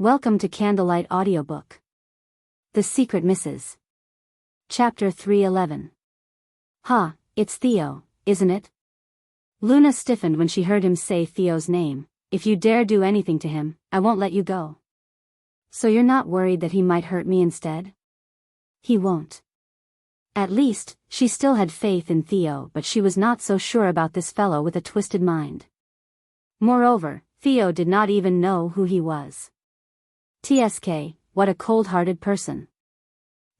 Welcome to CandleLight Audiobook. The Secret Misses. Chapter 311. Ha, it's Theo, isn't it? Luna stiffened when she heard him say Theo's name. If you dare do anything to him, I won't let you go. So you're not worried that he might hurt me instead? He won't. At least, she still had faith in Theo, but she was not so sure about this fellow with a twisted mind. Moreover, Theo did not even know who he was. TSK, what a cold-hearted person.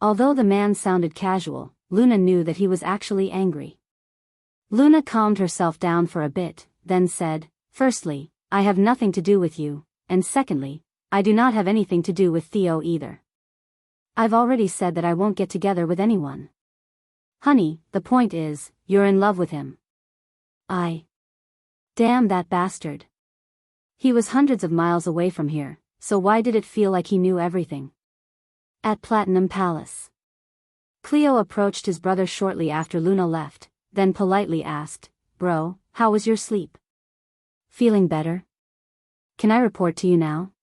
Although the man sounded casual, Luna knew that he was actually angry. Luna calmed herself down for a bit, then said, "Firstly, I have nothing to do with you, and secondly, I do not have anything to do with Theo either. I've already said that I won't get together with anyone. Honey, the point is, you're in love with him." Damn that bastard. He was hundreds of miles away from here, so why did it feel like he knew everything? At Platinum Palace. Cleo approached his brother shortly after Luna left, then politely asked, "Bro, how was your sleep? Feeling better? Can I report to you now?"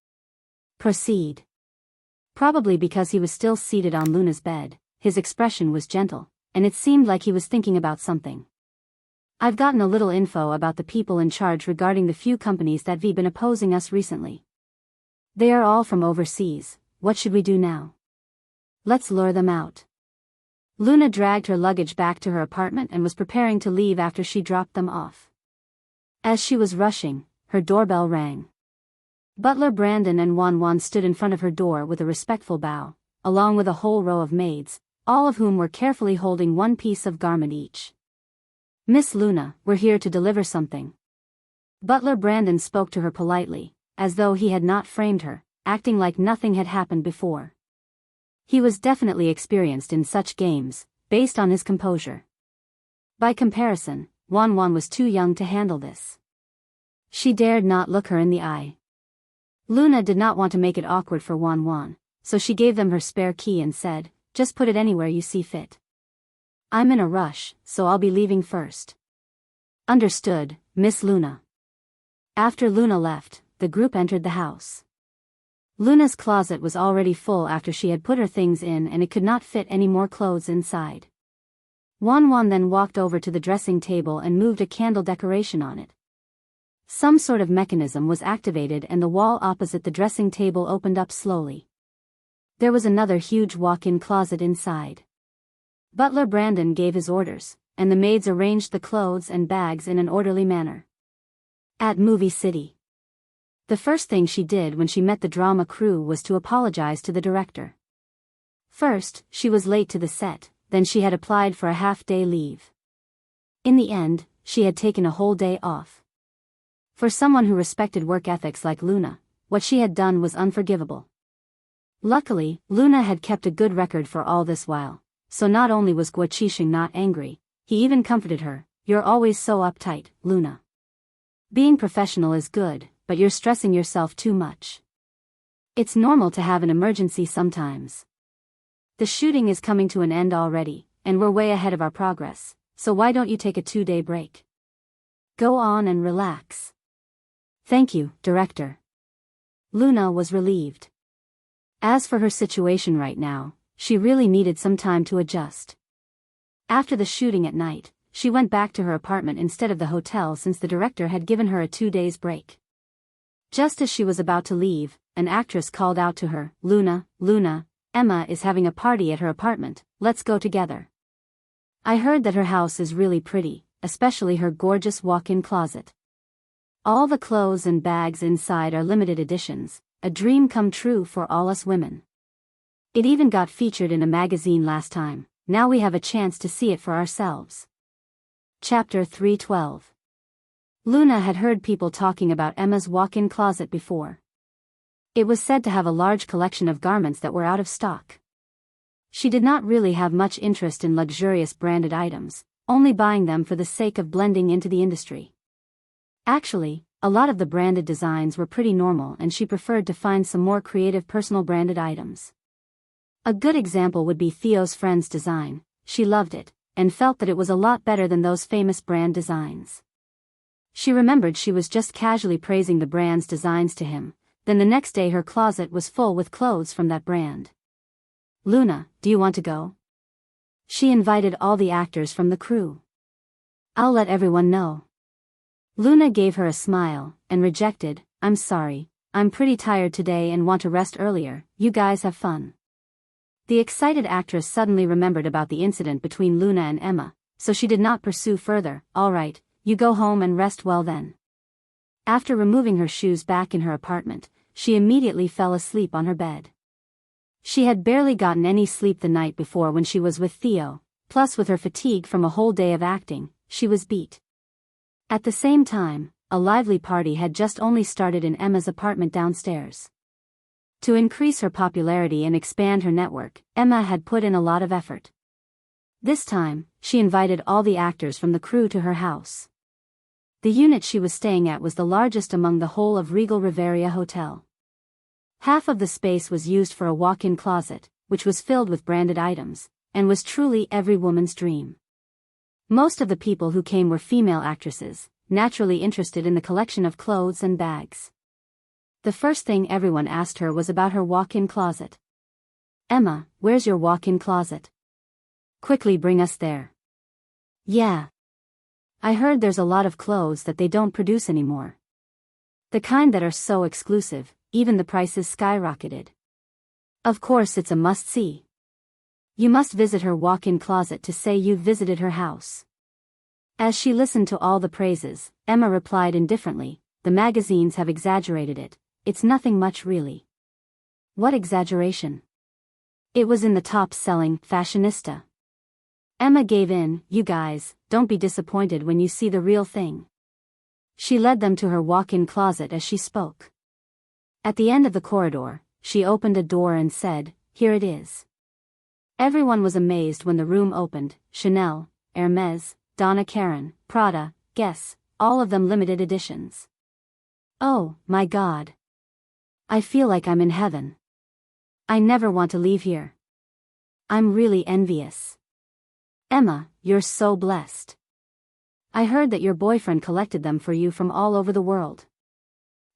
"Proceed." Probably because he was still seated on Luna's bed, his expression was gentle, and it seemed like he was thinking about something. "I've gotten a little info about the people in charge regarding the few companies that have been opposing us recently. They are all from overseas. What should we do now?" "Let's lure them out." Luna dragged her luggage back to her apartment and was preparing to leave after she dropped them off. As she was rushing, her doorbell rang. Butler Brandon and Wan stood in front of her door with a respectful bow, along with a whole row of maids, all of whom were carefully holding one piece of garment each. "Miss Luna, we're here to deliver something." Butler Brandon spoke to her politely, as though he had not framed her, acting like nothing had happened before. He was definitely experienced in such games, based on his composure. By comparison, Wan was too young to handle this. She dared not look her in the eye. Luna did not want to make it awkward for Wan, so she gave them her spare key and said, "Just put it anywhere you see fit. I'm in a rush, so I'll be leaving first." "Understood, Miss Luna." After Luna left, the group entered the house. Luna's closet was already full after she had put her things in, and it could not fit any more clothes inside. Wan then walked over to the dressing table and moved a candle decoration on it. Some sort of mechanism was activated and the wall opposite the dressing table opened up slowly. There was another huge walk-in closet inside. Butler Brandon gave his orders, and the maids arranged the clothes and bags in an orderly manner. At Movie City. The first thing she did when she met the drama crew was to apologize to the director. First, she was late to the set, then she had applied for a half-day leave. In the end, she had taken a whole day off. For someone who respected work ethics like Luna, what she had done was unforgivable. Luckily, Luna had kept a good record for all this while, so not only was Guo Qixing not angry, he even comforted her. "You're always so uptight, Luna. Being professional is good, but you're stressing yourself too much. It's normal to have an emergency sometimes. The shooting is coming to an end already, and we're way ahead of our progress, so why don't you take a 2-day break? Go on and relax." "Thank you, Director." Luna was relieved. As for her situation right now, she really needed some time to adjust. After the shooting at night, she went back to her apartment instead of the hotel since the director had given her a 2 days break. Just as she was about to leave, an actress called out to her, Luna, Emma is having a party at her apartment, let's go together. I heard that her house is really pretty, especially her gorgeous walk-in closet. All the clothes and bags inside are limited editions, a dream come true for all us women. It even got featured in a magazine last time, now we have a chance to see it for ourselves." Chapter 312. Luna had heard people talking about Emma's walk-in closet before. It was said to have a large collection of garments that were out of stock. She did not really have much interest in luxurious branded items, only buying them for the sake of blending into the industry. Actually, a lot of the branded designs were pretty normal and she preferred to find some more creative personal branded items. A good example would be Theo's friend's design. She loved it, and felt that it was a lot better than those famous brand designs. She remembered she was just casually praising the brand's designs to him, then the next day her closet was full with clothes from that brand. "Luna, do you want to go?" She invited all the actors from the crew. "I'll let everyone know." Luna gave her a smile, and rejected, "I'm sorry, I'm pretty tired today and want to rest earlier, you guys have fun." The excited actress suddenly remembered about the incident between Luna and Emma, so she did not pursue further. "All right, you go home and rest well then." After removing her shoes back in her apartment, she immediately fell asleep on her bed. She had barely gotten any sleep the night before when she was with Theo, plus with her fatigue from a whole day of acting, she was beat. At the same time, a lively party had just only started in Emma's apartment downstairs. To increase her popularity and expand her network, Emma had put in a lot of effort. This time, she invited all the actors from the crew to her house. The unit she was staying at was the largest among the whole of Regal Riviera Hotel. Half of the space was used for a walk-in closet, which was filled with branded items, and was truly every woman's dream. Most of the people who came were female actresses, naturally interested in the collection of clothes and bags. The first thing everyone asked her was about her walk-in closet. "Emma, where's your walk-in closet? Quickly bring us there." "Yeah. I heard there's a lot of clothes that they don't produce anymore. The kind that are so exclusive, even the prices skyrocketed. Of course it's a must-see. You must visit her walk-in closet to say you've visited her house." As she listened to all the praises, Emma replied indifferently, "The magazines have exaggerated it, it's nothing much really." "What exaggeration?" "It was in the top-selling Fashionista." Emma gave in. "You guys, don't be disappointed when you see the real thing." She led them to her walk-in closet as she spoke. At the end of the corridor, she opened a door and said, "Here it is." Everyone was amazed when the room opened. Chanel, Hermes, Donna Karan, Prada, Guess, all of them limited editions. "Oh, my God. I feel like I'm in heaven. I never want to leave here. I'm really envious." "Emma, you're so blessed. I heard that your boyfriend collected them for you from all over the world."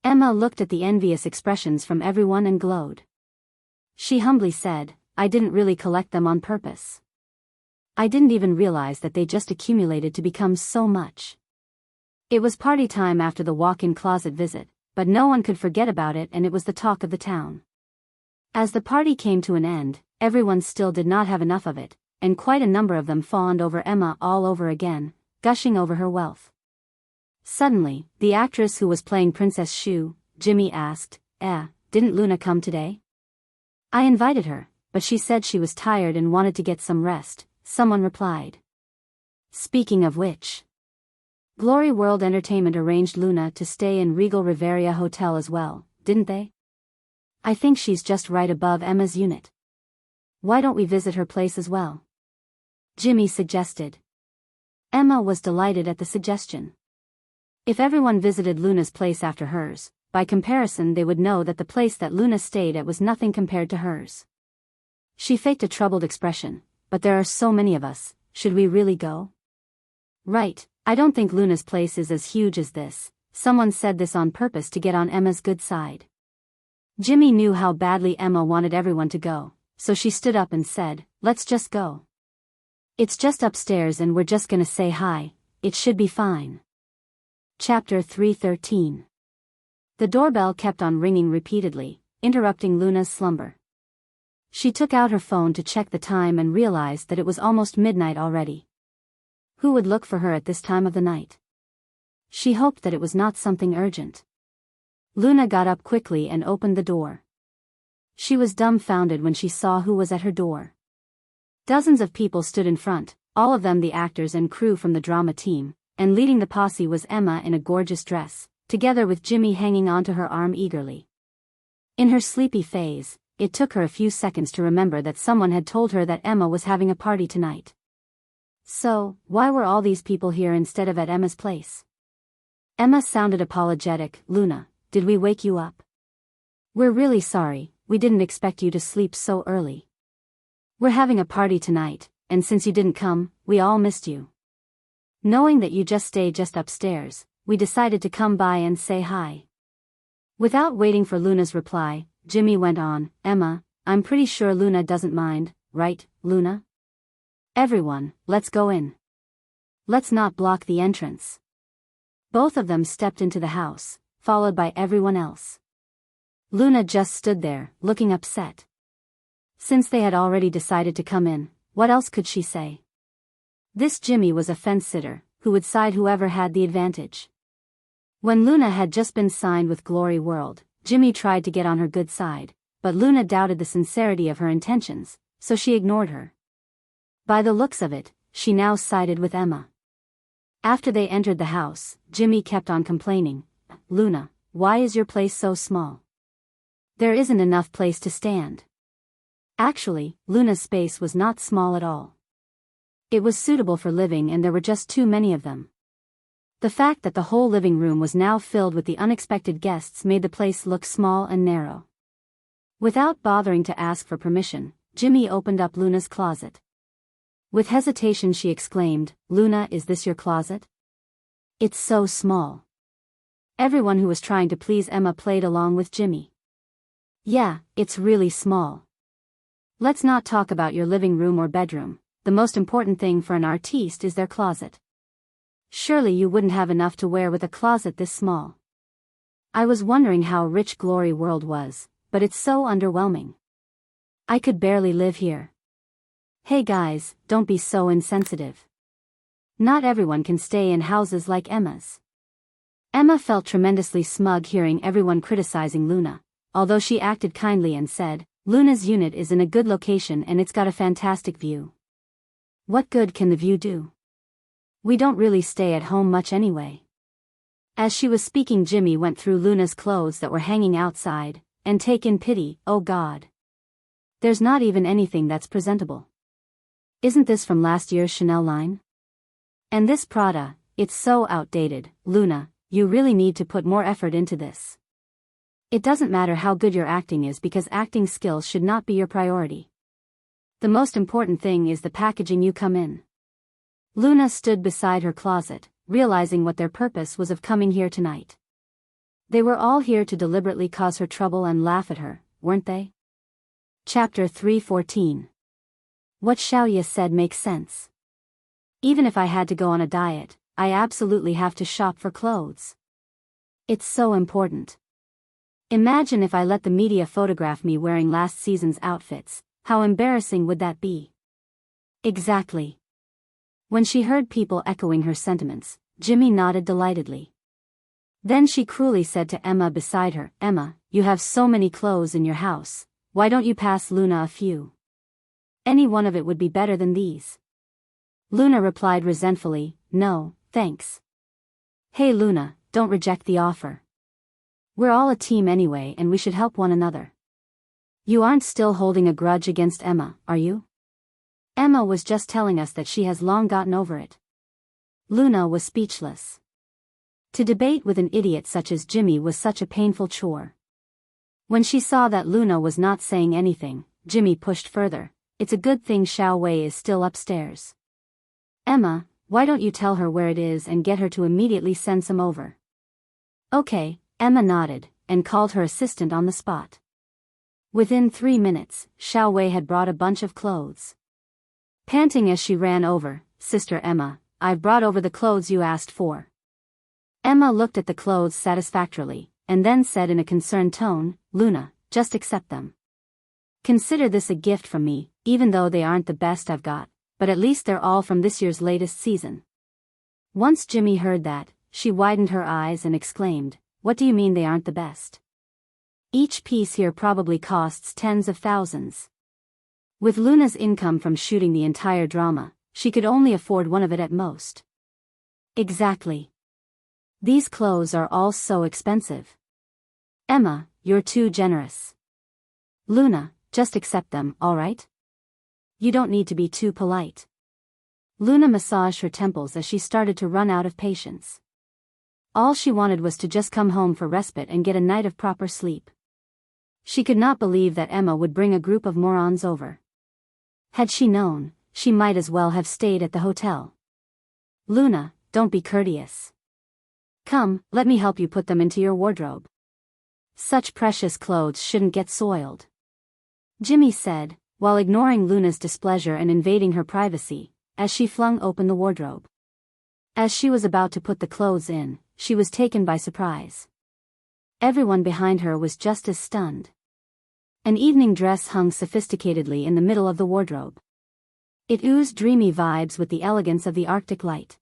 Emma looked at the envious expressions from everyone and glowed. She humbly said, "I didn't really collect them on purpose. I didn't even realize that they just accumulated to become so much." It was party time after the walk-in closet visit, but no one could forget about it and it was the talk of the town. As the party came to an end, everyone still did not have enough of it, and quite a number of them fawned over Emma all over again, gushing over her wealth. Suddenly, the actress who was playing Princess Shu, Jimmy, asked, "Didn't Luna come today?" "I invited her, but she said she was tired and wanted to get some rest," someone replied. Speaking of which, Glory World Entertainment arranged Luna to stay in Regal Riviera Hotel as well, didn't they? I think she's just right above Emma's unit. Why don't we visit her place as well? Jimmy suggested. Emma was delighted at the suggestion. If everyone visited Luna's place after hers, by comparison they would know that the place that Luna stayed at was nothing compared to hers. She faked a troubled expression. "But there are so many of us, should we really go?" "Right, I don't think Luna's place is as huge as this." Someone said this on purpose to get on Emma's good side. Jimmy knew how badly Emma wanted everyone to go, so she stood up and said, "Let's just go. It's just upstairs and we're just gonna say hi, it should be fine." Chapter 313. The doorbell kept on ringing repeatedly, interrupting Luna's slumber. She took out her phone to check the time and realized that it was almost midnight already. Who would look for her at this time of the night? She hoped that it was not something urgent. Luna got up quickly and opened the door. She was dumbfounded when she saw who was at her door. Dozens of people stood in front, all of them the actors and crew from the drama team, and leading the posse was Emma in a gorgeous dress, together with Jimmy hanging onto her arm eagerly. In her sleepy phase, it took her a few seconds to remember that someone had told her that Emma was having a party tonight. So, why were all these people here instead of at Emma's place? Emma sounded apologetic. "Luna, did we wake you up? We're really sorry, we didn't expect you to sleep so early. We're having a party tonight, and since you didn't come, we all missed you. Knowing that you just stay just upstairs, we decided to come by and say hi. Without waiting for Luna's reply, Jimmy went on, Emma, I'm pretty sure Luna doesn't mind, right, Luna? Everyone, let's go in. Let's not block the entrance. Both of them stepped into the house, followed by everyone else. Luna just stood there, looking upset. Since they had already decided to come in, what else could she say? This Jimmy was a fence-sitter, who would side whoever had the advantage. When Luna had just been signed with Glory World, Jimmy tried to get on her good side, but Luna doubted the sincerity of her intentions, so she ignored her. By the looks of it, she now sided with Emma. After they entered the house, Jimmy kept on complaining, Luna, why is your place so small? There isn't enough place to stand. Actually, Luna's space was not small at all. It was suitable for living and there were just too many of them. The fact that the whole living room was now filled with the unexpected guests made the place look small and narrow. Without bothering to ask for permission, Jimmy opened up Luna's closet. With hesitation she exclaimed, Luna, is this your closet? It's so small. Everyone who was trying to please Emma played along with Jimmy. Yeah, it's really small. Let's not talk about your living room or bedroom. The most important thing for an artiste is their closet. Surely you wouldn't have enough to wear with a closet this small. I was wondering how rich Glory World was, but it's so underwhelming. I could barely live here. Hey guys, don't be so insensitive. Not everyone can stay in houses like Emma's. Emma felt tremendously smug hearing everyone criticizing Luna, although she acted kindly and said, Luna's unit is in a good location and it's got a fantastic view. What good can the view do? We don't really stay at home much anyway. As she was speaking, Jimmy went through Luna's clothes that were hanging outside, and take in pity, oh God. There's not even anything that's presentable. Isn't this from last year's Chanel line? And this Prada, it's so outdated. Luna, you really need to put more effort into this. It doesn't matter how good your acting is because acting skills should not be your priority. The most important thing is the packaging you come in. Luna stood beside her closet, realizing what their purpose was of coming here tonight. They were all here to deliberately cause her trouble and laugh at her, weren't they? Chapter 3:14. What Xiaoye said makes sense. Even if I had to go on a diet, I absolutely have to shop for clothes. It's so important. Imagine if I let the media photograph me wearing last season's outfits, how embarrassing would that be? Exactly. When she heard people echoing her sentiments, Jimmy nodded delightedly. Then she cruelly said to Emma beside her, Emma, you have so many clothes in your house, why don't you pass Luna a few? Any one of it would be better than these. Luna replied resentfully, no, thanks. Hey Luna, don't reject the offer. We're all a team anyway and we should help one another. You aren't still holding a grudge against Emma, are you? Emma was just telling us that she has long gotten over it. Luna was speechless. To debate with an idiot such as Jimmy was such a painful chore. When she saw that Luna was not saying anything, Jimmy pushed further. It's a good thing Xiao Wei is still upstairs. Emma, why don't you tell her where it is and get her to immediately send some over? Okay, Emma nodded, and called her assistant on the spot. Within 3 minutes, Xiao Wei had brought a bunch of clothes. Panting as she ran over, Sister Emma, I've brought over the clothes you asked for. Emma looked at the clothes satisfactorily, and then said in a concerned tone, Luna, just accept them. Consider this a gift from me, even though they aren't the best I've got, but at least they're all from this year's latest season. Once Jimmy heard that, she widened her eyes and exclaimed, what do you mean they aren't the best? Each piece here probably costs tens of thousands. With Luna's income from shooting the entire drama, she could only afford one of it at most. Exactly. These clothes are all so expensive. Emma, you're too generous. Luna, just accept them, all right? You don't need to be too polite. Luna massaged her temples as she started to run out of patience. All she wanted was to just come home for respite and get a night of proper sleep. She could not believe that Emma would bring a group of morons over. Had she known, she might as well have stayed at the hotel. Luna, don't be courteous. Come, let me help you put them into your wardrobe. Such precious clothes shouldn't get soiled," Jimmy said, while ignoring Luna's displeasure and invading her privacy, as she flung open the wardrobe. As she was about to put the clothes in, she was taken by surprise. Everyone behind her was just as stunned. An evening dress hung sophisticatedly in the middle of the wardrobe. It oozed dreamy vibes with the elegance of the Arctic light.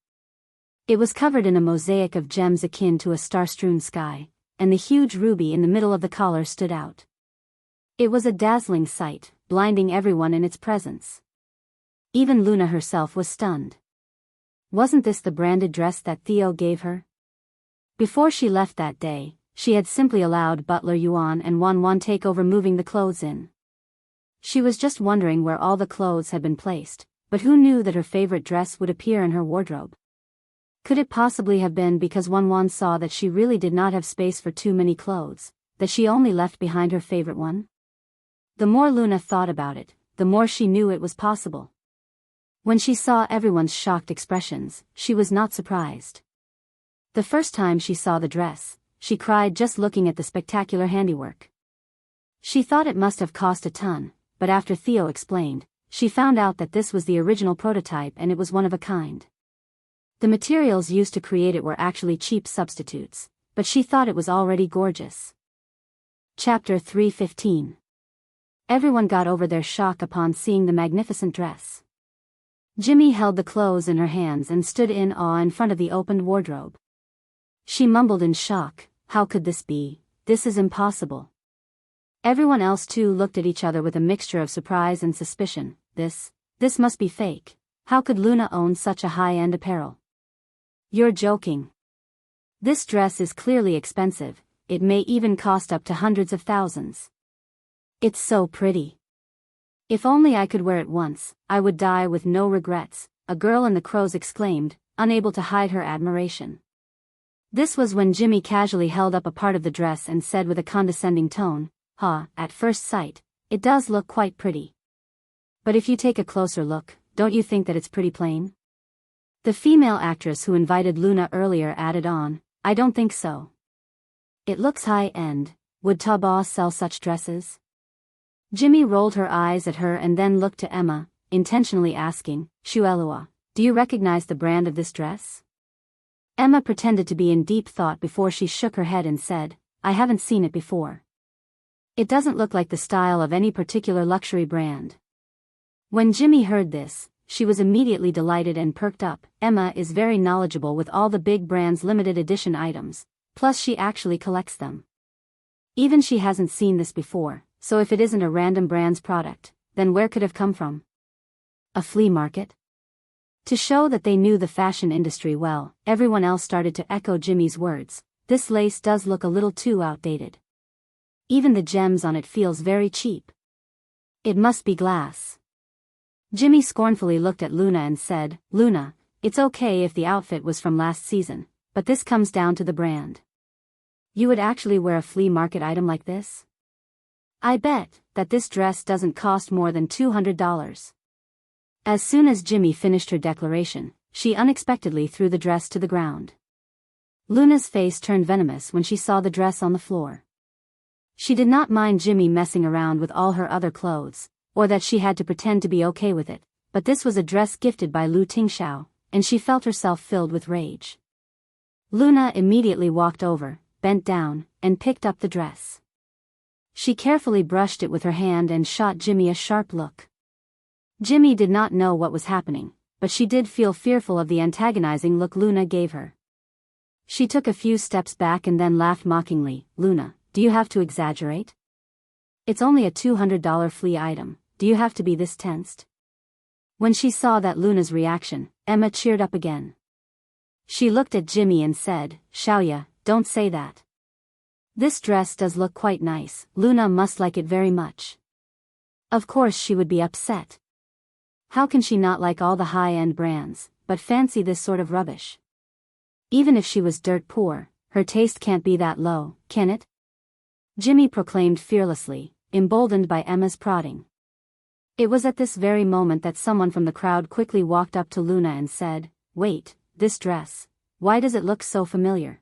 It was covered in a mosaic of gems akin to a star-strewn sky, and the huge ruby in the middle of the collar stood out. It was a dazzling sight, blinding everyone in its presence. Even Luna herself was stunned. Wasn't this the branded dress that Theo gave her? Before she left that day, she had simply allowed Butler Yuan and Wan take over moving the clothes in. She was just wondering where all the clothes had been placed, but who knew that her favorite dress would appear in her wardrobe? Could it possibly have been because Wan saw that she really did not have space for too many clothes, that she only left behind her favorite one? The more Luna thought about it, the more she knew it was possible. When she saw everyone's shocked expressions, she was not surprised. The first time she saw the dress, she cried just looking at the spectacular handiwork. She thought it must have cost a ton, but after Theo explained, she found out that this was the original prototype and it was one of a kind. The materials used to create it were actually cheap substitutes, but she thought it was already gorgeous. Chapter 3:15. Everyone got over their shock upon seeing the magnificent dress. Jimmy held the clothes in her hands and stood in awe in front of the opened wardrobe. She mumbled in shock, "How could this be? This is impossible." Everyone else too looked at each other with a mixture of surprise and suspicion. This must be fake. How could Luna own such a high-end apparel? "You're joking. This dress is clearly expensive, it may even cost up to hundreds of thousands. It's so pretty. If only I could wear it once, I would die with no regrets," a girl in the crows exclaimed, unable to hide her admiration. This was when Jimmy casually held up a part of the dress and said with a condescending tone, At first sight, it does look quite pretty. But if you take a closer look, don't you think that it's pretty plain?" The female actress who invited Luna earlier added on, "I don't think so. It looks high-end. Would Taobao sell such dresses?" Jimmy rolled her eyes at her and then looked to Emma, intentionally asking, "Shuelua, do you recognize the brand of this dress?" Emma pretended to be in deep thought before she shook her head and said, "I haven't seen it before. It doesn't look like the style of any particular luxury brand." When Jimmy heard this, she was immediately delighted and perked up. Emma is very knowledgeable with all the big brands' limited edition items, plus she actually collects them. Even she hasn't seen this before, so if it isn't a random brand's product, then where could it have come from? A flea market? To show that they knew the fashion industry well, everyone else started to echo Jimmy's words. "This lace does look a little too outdated. Even the gems on it feels very cheap. It must be glass." Jimmy scornfully looked at Luna and said, "Luna, it's okay if the outfit was from last season, but this comes down to the brand. You would actually wear a flea market item like this? I bet that this dress doesn't cost more than $200. As soon as Jimmy finished her declaration, she unexpectedly threw the dress to the ground. Luna's face turned venomous when she saw the dress on the floor. She did not mind Jimmy messing around with all her other clothes, or that she had to pretend to be okay with it, but this was a dress gifted by Lu Tingxiao, and she felt herself filled with rage. Luna immediately walked over, bent down, and picked up the dress. She carefully brushed it with her hand and shot Jimmy a sharp look. Jimmy did not know what was happening, but she did feel fearful of the antagonizing look Luna gave her. She took a few steps back and then laughed mockingly. "Luna, do you have to exaggerate? It's only a $200 flea item, do you have to be this tensed?" When she saw that Luna's reaction, Emma cheered up again. She looked at Jimmy and said, "Xiaoya, don't say that. This dress does look quite nice, Luna must like it very much." Of course she would be upset. How can she not like all the high-end brands, but fancy this sort of rubbish? Even if she was dirt poor, her taste can't be that low, can it? Jimmy proclaimed fearlessly, emboldened by Emma's prodding. It was at this very moment that someone from the crowd quickly walked up to Luna and said, "Wait, this dress, why does it look so familiar?"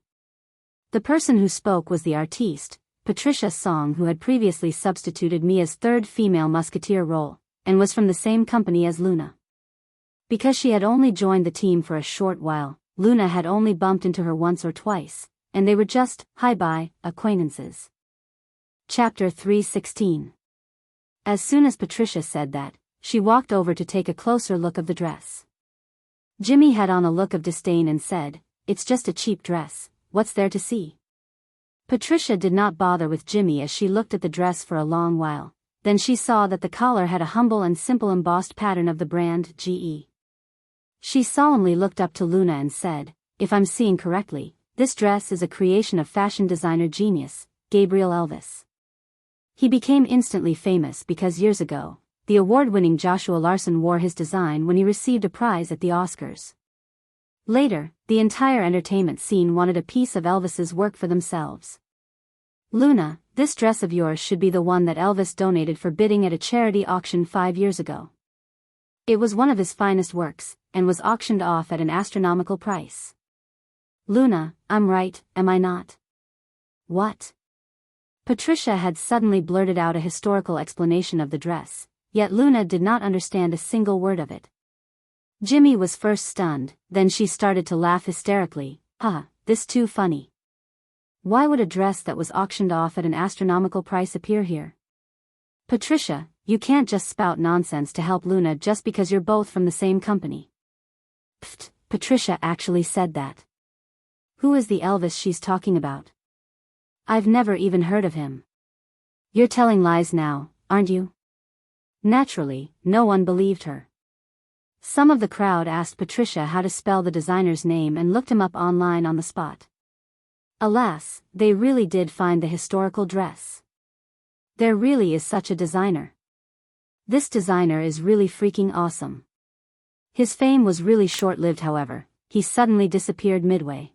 The person who spoke was the artiste, Patricia Song, who had previously substituted Mia's third female musketeer role, and was from the same company as Luna. Because she had only joined the team for a short while, Luna had only bumped into her once or twice, and they were just, hi-bye, acquaintances. Chapter 3:16. As soon as Patricia said that, she walked over to take a closer look of the dress. Jimmy had on a look of disdain and said, "It's just a cheap dress, what's there to see?" Patricia did not bother with Jimmy as she looked at the dress for a long while. Then she saw that the collar had a humble and simple embossed pattern of the brand GE. She solemnly looked up to Luna and said, "If I'm seeing correctly, this dress is a creation of fashion designer genius, Gabriel Elvis." He became instantly famous because years ago, the award-winning Joshua Larson wore his design when he received a prize at the Oscars. Later, the entire entertainment scene wanted a piece of Elvis's work for themselves. "Luna, this dress of yours should be the one that Elvis donated for bidding at a charity auction 5 years ago. It was one of his finest works, and was auctioned off at an astronomical price." "Luna, I'm right, am I not?" "What?" Patricia had suddenly blurted out a historical explanation of the dress, yet Luna did not understand a single word of it. Jimmy was first stunned, then she started to laugh hysterically. This too funny. Why would a dress that was auctioned off at an astronomical price appear here? Patricia, you can't just spout nonsense to help Luna just because you're both from the same company. Pfft, Patricia actually said that. Who is the Elvis she's talking about? I've never even heard of him. You're telling lies now, aren't you? Naturally, no one believed her. Some of the crowd asked Patricia how to spell the designer's name and looked him up online on the spot. Alas, they really did find the historical dress. There really is such a designer. This designer is really freaking awesome. His fame was really short-lived, however. He suddenly disappeared midway.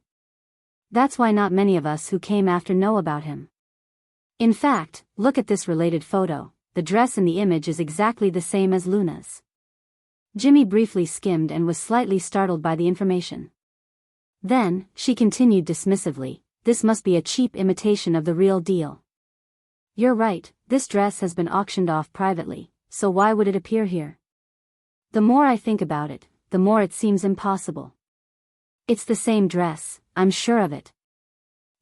That's why not many of us who came after know about him. In fact, look at this related photo. The dress in the image is exactly the same as Luna's. Jimmy briefly skimmed and was slightly startled by the information. Then, she continued dismissively, "This must be a cheap imitation of the real deal." "You're right, this dress has been auctioned off privately, so why would it appear here? The more I think about it, the more it seems impossible. It's the same dress, I'm sure of it,"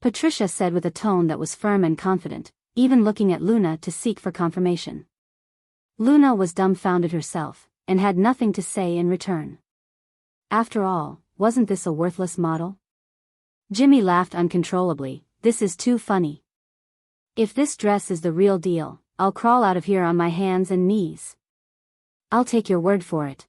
Patricia said with a tone that was firm and confident, even looking at Luna to seek for confirmation. Luna was dumbfounded herself, and had nothing to say in return. After all, wasn't this a worthless model? Jimmy laughed uncontrollably. "This is too funny. If this dress is the real deal, I'll crawl out of here on my hands and knees." "I'll take your word for it."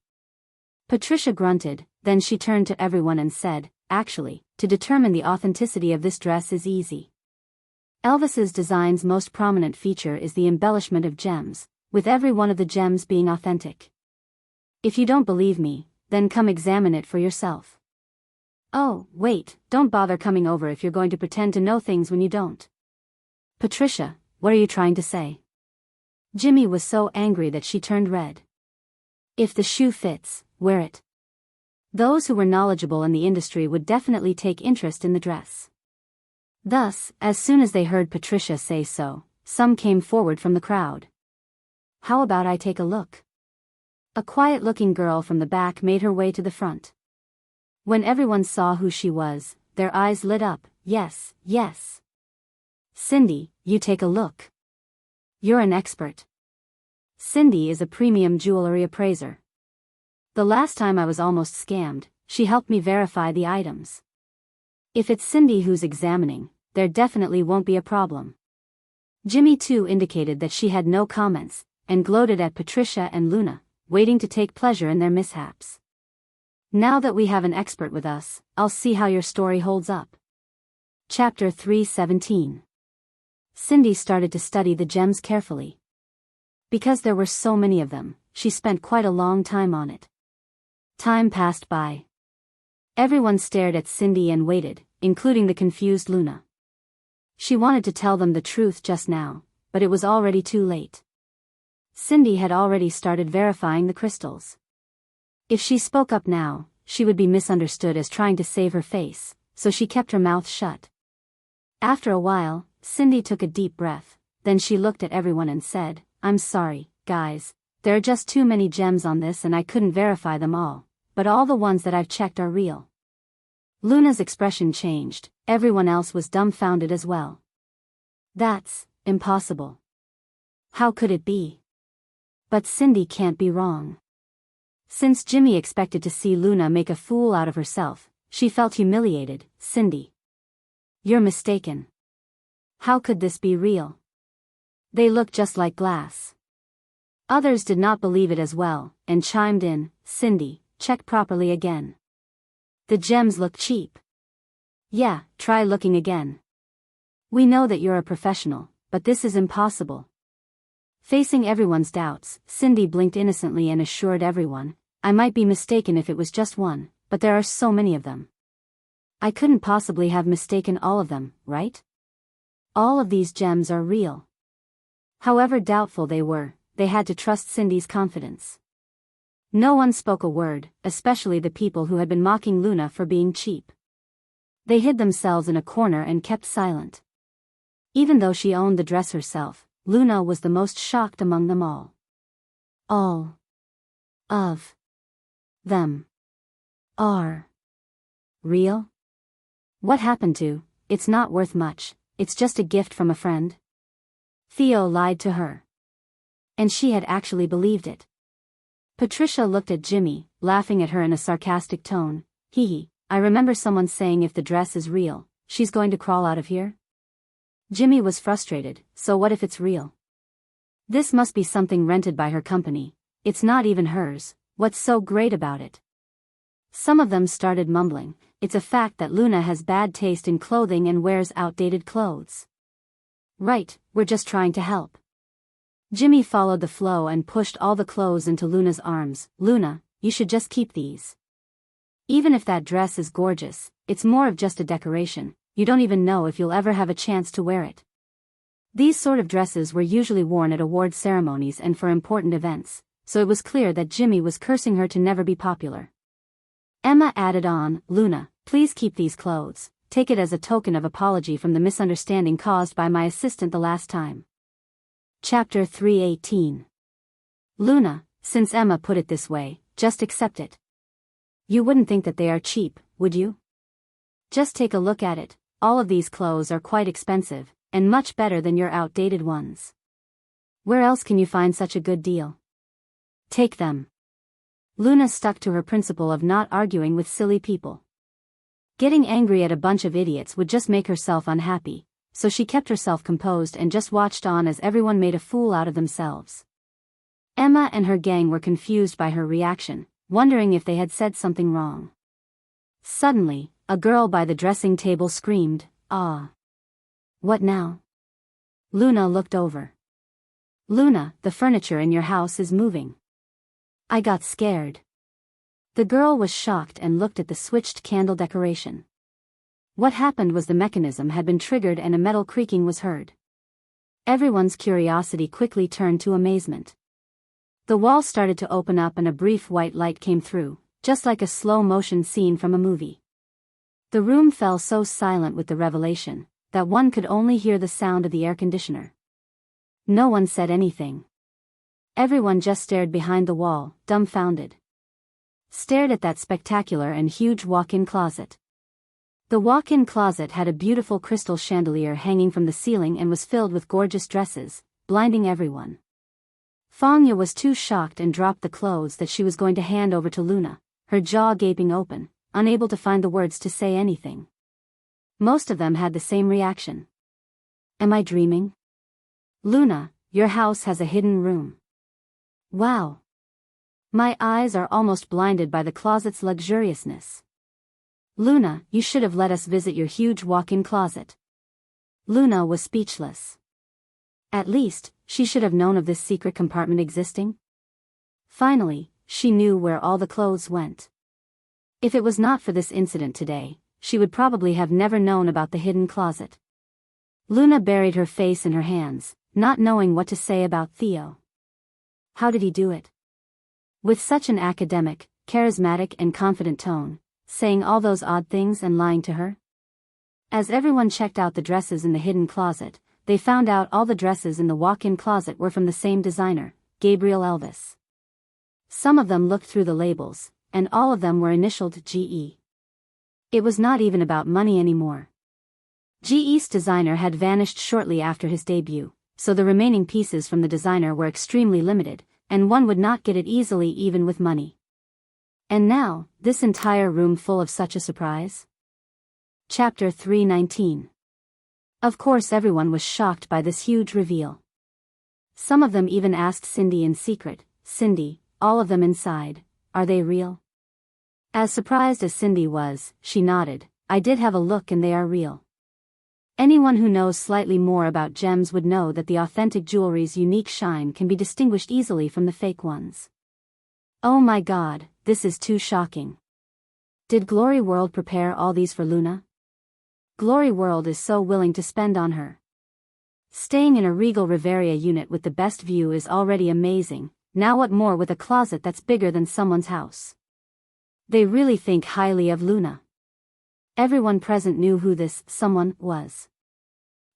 Patricia grunted, then she turned to everyone and said, "Actually, to determine the authenticity of this dress is easy. Elvis's design's most prominent feature is the embellishment of gems, with every one of the gems being authentic. If you don't believe me, then come examine it for yourself." "Oh, wait, don't bother coming over if you're going to pretend to know things when you don't." "Patricia, what are you trying to say?" Jimmy was so angry that she turned red. "If the shoe fits, wear it." Those who were knowledgeable in the industry would definitely take interest in the dress. Thus, as soon as they heard Patricia say so, some came forward from the crowd. "How about I take a look?" A quiet-looking girl from the back made her way to the front. When everyone saw who she was, their eyes lit up. "Yes, yes. Cindy, you take a look. You're an expert." Cindy is a premium jewelry appraiser. The last time I was almost scammed, she helped me verify the items. If it's Cindy who's examining, there definitely won't be a problem. Jimmy too indicated that she had no comments, and gloated at Patricia and Luna, waiting to take pleasure in their mishaps. "Now that we have an expert with us, I'll see how your story holds up." Chapter 3:17. Cindy started to study the gems carefully. Because there were so many of them, she spent quite a long time on it. Time passed by. Everyone stared at Cindy and waited, including the confused Luna. She wanted to tell them the truth just now, but it was already too late. Cindy had already started verifying the crystals. If she spoke up now, she would be misunderstood as trying to save her face, so she kept her mouth shut. After a while, Cindy took a deep breath, then she looked at everyone and said, "I'm sorry, guys. There are just too many gems on this and I couldn't verify them all, but all the ones that I've checked are real." Luna's expression changed, everyone else was dumbfounded as well. "That's impossible. How could it be? But Cindy can't be wrong." Since Jimmy expected to see Luna make a fool out of herself, she felt humiliated. "Cindy, you're mistaken. How could this be real? They look just like glass." Others did not believe it as well, and chimed in, "Cindy, check properly again. The gems look cheap." "Yeah, try looking again. We know that you're a professional, but this is impossible." Facing everyone's doubts, Cindy blinked innocently and assured everyone, "I might be mistaken if it was just one, but there are so many of them. I couldn't possibly have mistaken all of them, right? All of these gems are real." However doubtful they were, they had to trust Cindy's confidence. No one spoke a word, especially the people who had been mocking Luna for being cheap. They hid themselves in a corner and kept silent. Even though she owned the dress herself, Luna was the most shocked among them all. "All of them are real? What happened to, it's not worth much, it's just a gift from a friend?" Theo lied to her. And she had actually believed it. Patricia looked at Jimmy, laughing at her in a sarcastic tone. "Hee, I remember someone saying if the dress is real, she's going to crawl out of here." Jimmy was frustrated, "So what if it's real? This must be something rented by her company. It's not even hers. What's so great about it?" Some of them started mumbling, "It's a fact that Luna has bad taste in clothing and wears outdated clothes." "Right, we're just trying to help." Jimmy followed the flow and pushed all the clothes into Luna's arms. "Luna, you should just keep these. Even if that dress is gorgeous, it's more of just a decoration. You don't even know if you'll ever have a chance to wear it." These sort of dresses were usually worn at award ceremonies and for important events, so it was clear that Jimmy was cursing her to never be popular. Emma added on, "Luna, please keep these clothes. Take it as a token of apology from the misunderstanding caused by my assistant the last time." Chapter 318. "Luna, since Emma put it this way, just accept it. You wouldn't think that they are cheap, would you? Just take a look at it. All of these clothes are quite expensive, and much better than your outdated ones. Where else can you find such a good deal? Take them." Luna stuck to her principle of not arguing with silly people. Getting angry at a bunch of idiots would just make herself unhappy, so she kept herself composed and just watched on as everyone made a fool out of themselves. Emma and her gang were confused by her reaction, wondering if they had said something wrong. Suddenly, a girl by the dressing table screamed, "Ah! What now?" Luna looked over. "Luna, the furniture in your house is moving." "I got scared." The girl was shocked and looked at the switched candle decoration. What happened was the mechanism had been triggered and a metal creaking was heard. Everyone's curiosity quickly turned to amazement. The wall started to open up and a brief white light came through, just like a slow-motion scene from a movie. The room fell so silent with the revelation, that one could only hear the sound of the air conditioner. No one said anything. Everyone just stared behind the wall, dumbfounded. Stared at that spectacular and huge walk-in closet. The walk-in closet had a beautiful crystal chandelier hanging from the ceiling and was filled with gorgeous dresses, blinding everyone. Fangya was too shocked and dropped the clothes that she was going to hand over to Luna, her jaw gaping open, unable to find the words to say anything. Most of them had the same reaction. "Am I dreaming? Luna, your house has a hidden room. Wow. My eyes are almost blinded by the closet's luxuriousness. Luna, you should have let us visit your huge walk-in closet." Luna was speechless. At least, she should have known of this secret compartment existing. Finally, she knew where all the clothes went. If it was not for this incident today, she would probably have never known about the hidden closet. Luna buried her face in her hands, not knowing what to say about Theo. How did he do it? With such an academic, charismatic and confident tone, saying all those odd things and lying to her? As everyone checked out the dresses in the hidden closet, they found out all the dresses in the walk-in closet were from the same designer, Gabriel Elvis. Some of them looked through the labels, and all of them were initialed GE. It was not even about money anymore. GE's designer had vanished shortly after his debut, so the remaining pieces from the designer were extremely limited, and one would not get it easily even with money. And now, this entire room full of such a surprise? Chapter 319. Of course everyone was shocked by this huge reveal. Some of them even asked Cindy in secret, "Cindy, all of them inside, are they real?" As surprised as Cindy was, she nodded, "I did have a look and they are real." Anyone who knows slightly more about gems would know that the authentic jewelry's unique shine can be distinguished easily from the fake ones. Oh my God, this is too shocking. Did Glory World prepare all these for Luna? Glory World is so willing to spend on her. Staying in a Regal Riviera unit with the best view is already amazing, now what more with a closet that's bigger than someone's house? They really think highly of Luna. Everyone present knew who this someone was.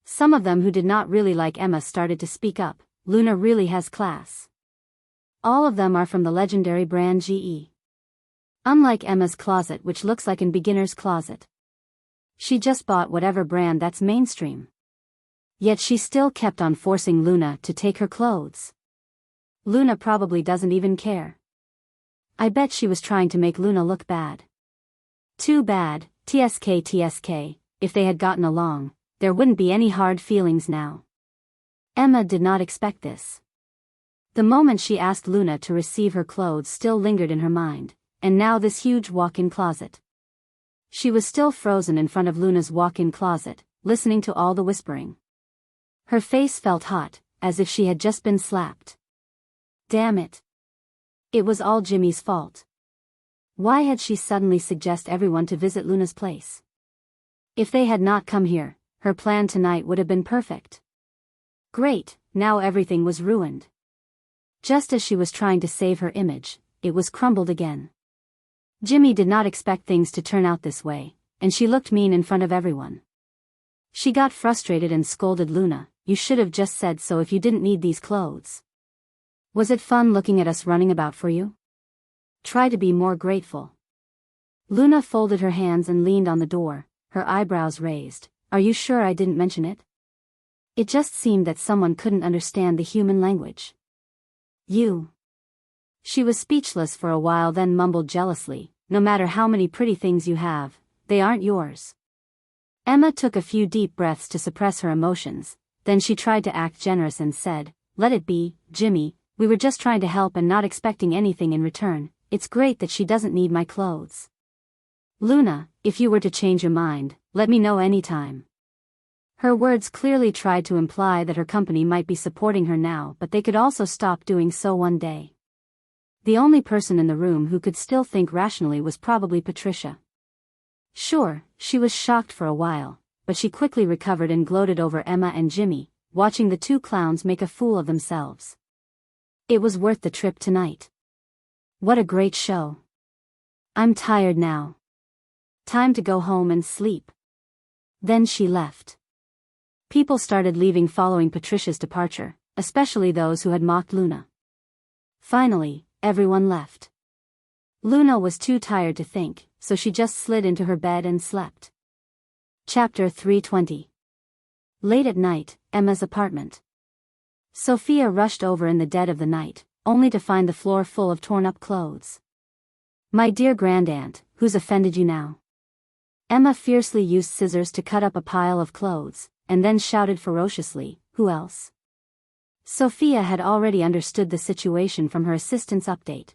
Some of them who did not really like Emma started to speak up. Luna really has class. All of them are from the legendary brand GE. Unlike Emma's closet, which looks like an beginner's closet. She just bought whatever brand that's mainstream. Yet she still kept on forcing Luna to take her clothes. Luna probably doesn't even care. I bet she was trying to make Luna look bad. Too bad, TSK, if they had gotten along, there wouldn't be any hard feelings now. Emma did not expect this. The moment she asked Luna to receive her clothes still lingered in her mind, and now this huge walk-in closet. She was still frozen in front of Luna's walk-in closet, listening to all the whispering. Her face felt hot, as if she had just been slapped. Damn it. It was all Jimmy's fault. Why had she suddenly suggested everyone to visit Luna's place? If they had not come here, her plan tonight would have been perfect. Great, now everything was ruined. Just as she was trying to save her image, it was crumbled again. Jimmy did not expect things to turn out this way, and she looked mean in front of everyone. She got frustrated and scolded Luna, "You should have just said so if you didn't need these clothes. Was it fun looking at us running about for you? Try to be more grateful." Luna folded her hands and leaned on the door, her eyebrows raised. "Are you sure I didn't mention it? It just seemed that someone couldn't understand the human language." "You." She was speechless for a while, then mumbled jealously, "No matter how many pretty things you have, they aren't yours." Emma took a few deep breaths to suppress her emotions, then she tried to act generous and said, "Let it be, Jimmy, we were just trying to help and not expecting anything in return. It's great that she doesn't need my clothes. Luna, if you were to change your mind, let me know anytime." Her words clearly tried to imply that her company might be supporting her now, but they could also stop doing so one day. The only person in the room who could still think rationally was probably Patricia. Sure, she was shocked for a while, but she quickly recovered and gloated over Emma and Jimmy, watching the two clowns make a fool of themselves. It was worth the trip tonight. What a great show. I'm tired now. Time to go home and sleep. Then she left. People started leaving following Patricia's departure, especially those who had mocked Luna. Finally, everyone left. Luna was too tired to think, so she just slid into her bed and slept. Chapter 320. Late at night, Emma's apartment. Sophia rushed over in the dead of the night, only to find the floor full of torn-up clothes. "My dear grandaunt, who's offended you now?" Emma fiercely used scissors to cut up a pile of clothes, and then shouted ferociously, "Who else?" Sophia had already understood the situation from her assistant's update.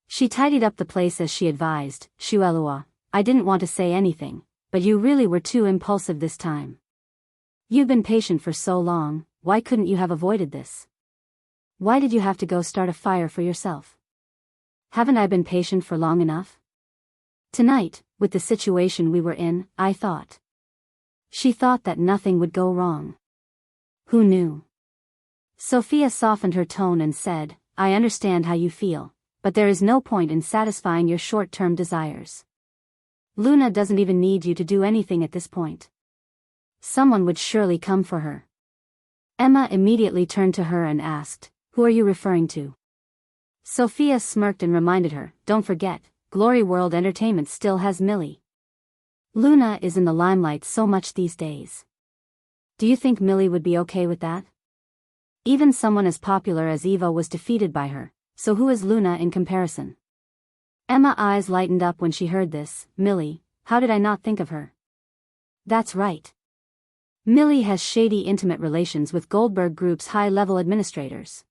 She tidied up the place as she advised, "Shuelua, I didn't want to say anything, but you really were too impulsive this time. You've been patient for so long, why couldn't you have avoided this? Why did you have to go start a fire for yourself? Haven't I been patient for long enough? Tonight, with the situation we were in, I thought." She thought that nothing would go wrong. Who knew? Sophia softened her tone and said, "I understand how you feel, but there is no point in satisfying your short-term desires. Luna doesn't even need you to do anything at this point. Someone would surely come for her. Emma immediately turned to her and asked, "Who are you referring to?" Sophia smirked and reminded her, "Don't forget, Glory World Entertainment still has Millie. Luna is in the limelight so much these days. Do you think Millie would be okay with that? Even someone as popular as Eva was defeated by her, so who is Luna in comparison?" Emma's eyes lightened up when she heard this. Millie, how did I not think of her? That's right. Millie has shady intimate relations with Goldberg Group's high-level administrators.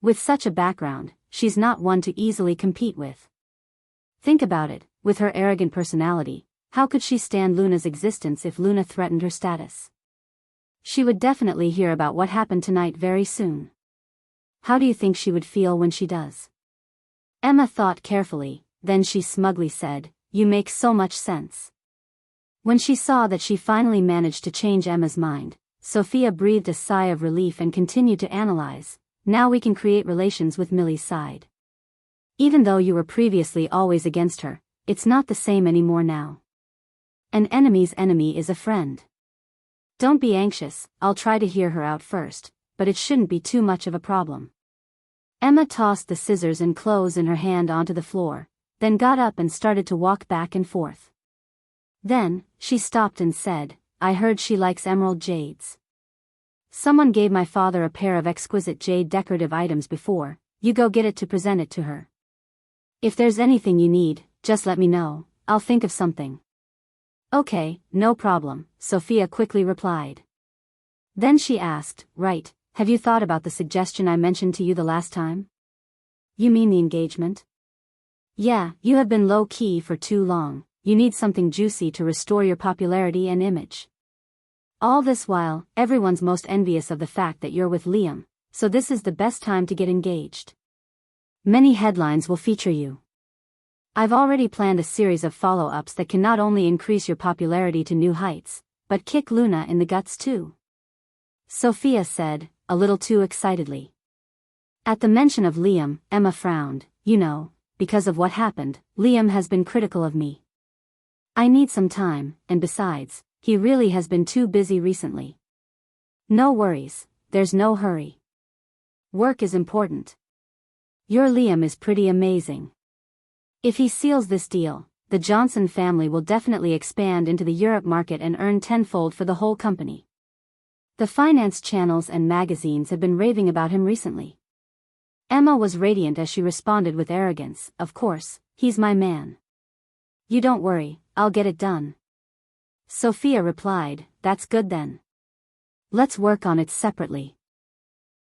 With such a background, she's not one to easily compete with. Think about it, with her arrogant personality, how could she stand Luna's existence if Luna threatened her status? She would definitely hear about what happened tonight very soon. How do you think she would feel when she does? Emma thought carefully, then she smugly said, "You make so much sense." When she saw that she finally managed to change Emma's mind, Sophia breathed a sigh of relief and continued to analyze. Now we can create relations with Millie's side. Even though you were previously always against her, it's not the same anymore now. An enemy's enemy is a friend. Don't be anxious, I'll try to hear her out first, but it shouldn't be too much of a problem. Emma tossed the scissors and clothes in her hand onto the floor, then got up and started to walk back and forth. Then, she stopped and said, "I heard she likes emerald jades. Someone gave my father a pair of exquisite jade decorative items before, you go get it to present it to her. If there's anything you need, just let me know, I'll think of something." "Okay, no problem," Sophia quickly replied. Then she asked, "Right, have you thought about the suggestion I mentioned to you the last time?" "You mean the engagement?" "Yeah, you have been low-key for too long, you need something juicy to restore your popularity and image. All this while, everyone's most envious of the fact that you're with Liam, so this is the best time to get engaged. Many headlines will feature you. I've already planned a series of follow-ups that can not only increase your popularity to new heights, but kick Luna in the guts too," Sophia said, a little too excitedly. At the mention of Liam, Emma frowned. "You know, because of what happened, Liam has been critical of me. I need some time, and besides, he really has been too busy recently." "No worries, there's no hurry. Work is important. Your Liam is pretty amazing. If he seals this deal, the Johnson family will definitely expand into the Europe market and earn tenfold for the whole company. The finance channels and magazines have been raving about him recently." Emma was radiant as she responded with arrogance, "Of course, he's my man. You don't worry, I'll get it done." Sophia replied, "That's good then. Let's work on it separately."